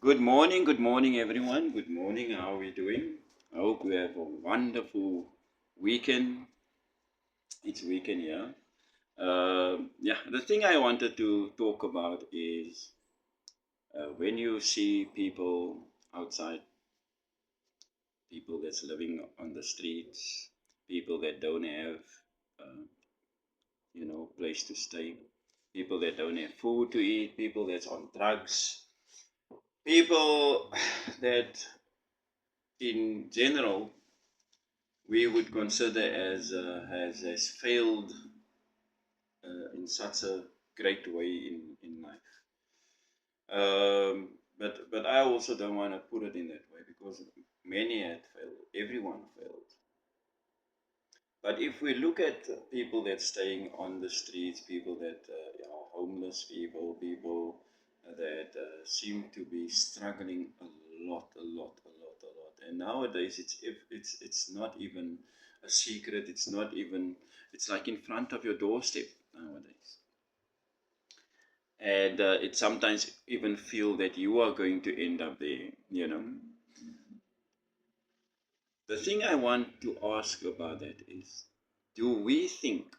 Good morning, everyone. Good morning. How are we doing? I hope we have a wonderful weekend. It's weekend, yeah. The thing I wanted to talk about is when you see people outside, people that's living on the streets, people that don't have, uh, place to stay, people that don't have food to eat, people that's on drugs, people that, in general, we would consider as failed in such a great way in life. But I also don't want to put it in that way because many had failed. Everyone failed. But if we look at people that staying on the streets, people that are homeless, people that seem to be struggling a lot. And nowadays, it's not even a secret. It's not even. It's like in front of your doorstep nowadays. And it sometimes even feel that you are going to end up there. The thing I want to ask about that is, do we think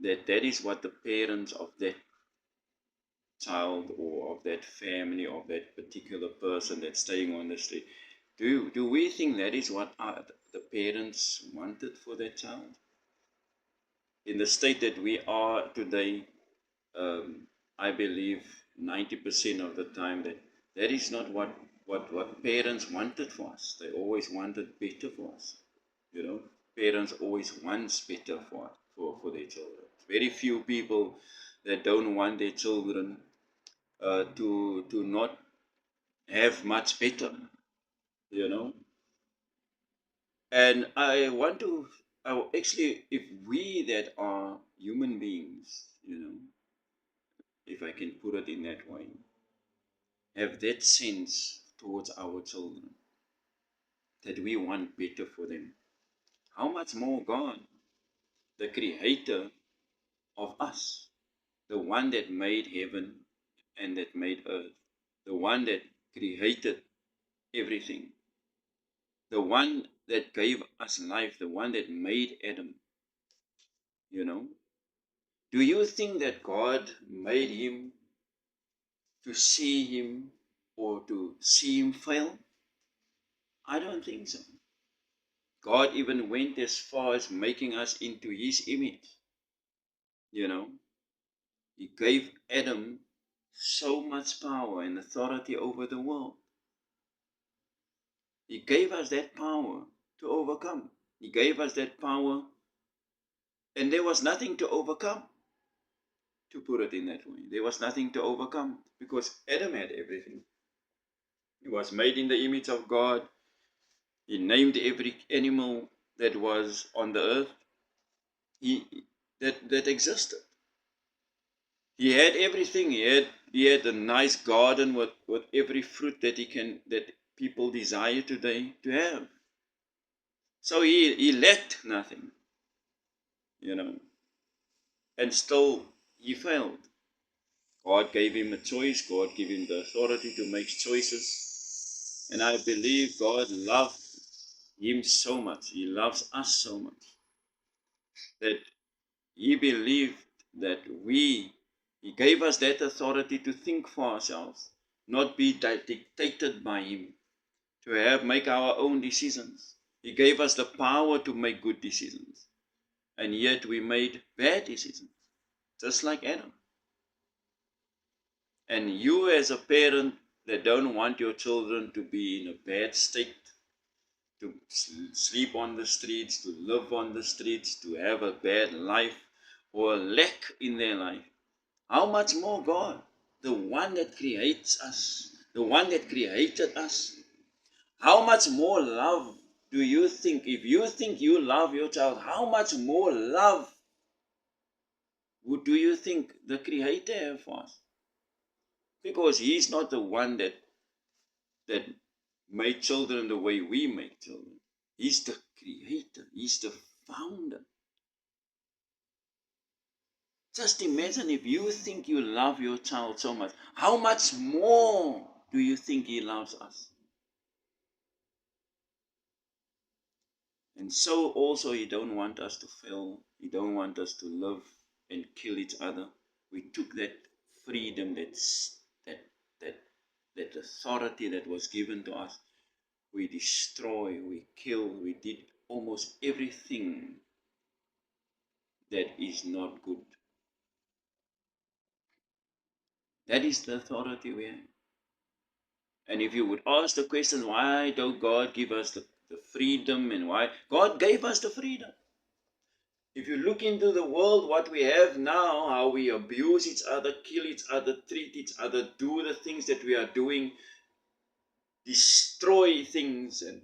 that is what the parents of that child or of that family of that particular person that's staying on the street, do we think that is what the parents wanted for that child? In the state that we are today, I believe 90% of the time that is not what parents wanted for us. They always wanted better for us. Parents always wants better for their children. Very few people that don't want their children to not have much better, you know. And actually, if we that are human beings, if I can put it in that way, have that sense towards our children that we want better for them, how much more God, the creator of us, the one that made heaven and that made earth, the one that created everything, the one that gave us life, the one that made Adam, you know? Do you think that God made him to see him or to see him fail? I don't think so. God even went as far as making us into his image, you know? He gave Adam so much power and authority over the world. He gave us that power to overcome. He gave us that power, and there was nothing to overcome, to put it in that way. There was nothing to overcome because Adam had everything. He was made in the image of God. He named every animal that was on the earth he, that existed. He had everything. He had a nice garden with every fruit that people desire today to have. So he lacked nothing, you know, and still he failed. God gave him a choice. God gave him the authority to make choices. And I believe God loved him so much. He loves us so much that he believed that he gave us that authority to think for ourselves, not be dictated by him, to make our own decisions. He gave us the power to make good decisions. And yet we made bad decisions, just like Adam. And you, as a parent that don't want your children to be in a bad state, to sleep on the streets, to live on the streets, to have a bad life or a lack in their life, how much more God, the one that creates us, the one that created us, how much more love do you think, if you think you love your child, how much more love do you think the Creator have for us? Because He's not the one that made children the way we make children. He's the Creator. He's the Founder. Just imagine if you think you love your child so much, how much more do you think He loves us? And so also He don't want us to fail. He don't want us to live and kill each other. We took that freedom, that authority that was given to us. We destroy, we kill, we did almost everything that is not good. That is the authority we have. And if you would ask the question, why don't God give us the freedom, and why? God gave us the freedom. If you look into the world, what we have now, how we abuse each other, kill each other, treat each other, do the things that we are doing, destroy things, and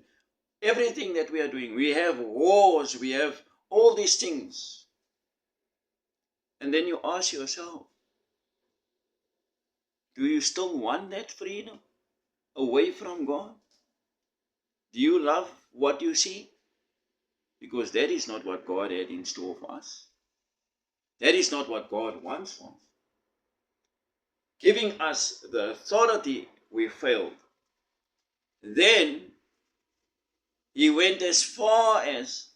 everything that we are doing. We have wars, we have all these things. And then you ask yourself, do you still want that freedom away from God? Do you love what you see? Because that is not what God had in store for us. That is not what God wants for us. Giving us the authority, we failed. Then He went as far as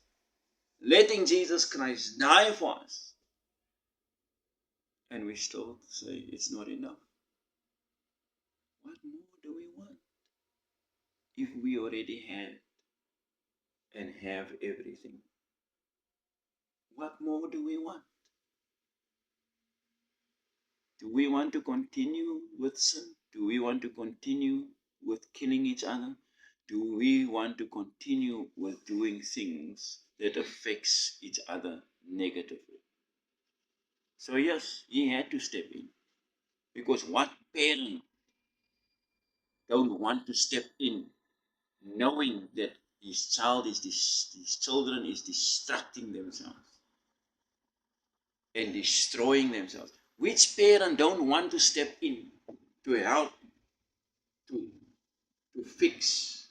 letting Jesus Christ die for us. And we still say it's not enough. What more do we want? If we already had and have everything, what more do we want? Do we want to continue with sin? Do we want to continue with killing each other? Do we want to continue with doing things that affects each other negatively? So yes, He had to step in. Because what parent don't want to step in knowing that his children is distracting themselves and destroying themselves? Which parent don't want to step in to help, to fix,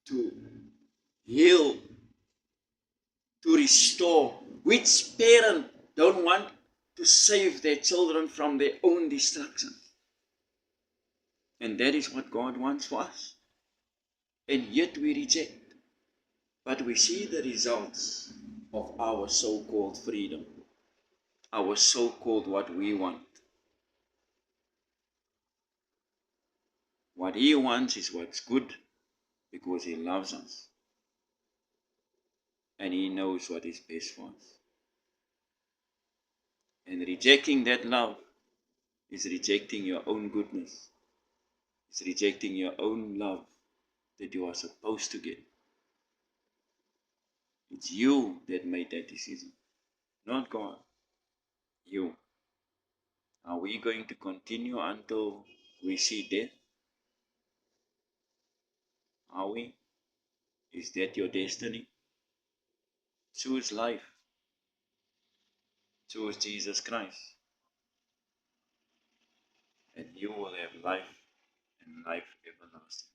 to heal, to restore? Which parent don't want to save their children from their own destruction? And that is what God wants for us. And yet we reject. But we see the results of our so-called freedom, our so-called what we want. What He wants is what's good, because He loves us. And He knows what is best for us. And rejecting that love is rejecting your own goodness. It's rejecting your own love that you are supposed to get. It's you that made that decision, not God. You. Are we going to continue until we see death? Are we? Is that your destiny? Choose life. Choose Jesus Christ. And you will have life, and life everlasting.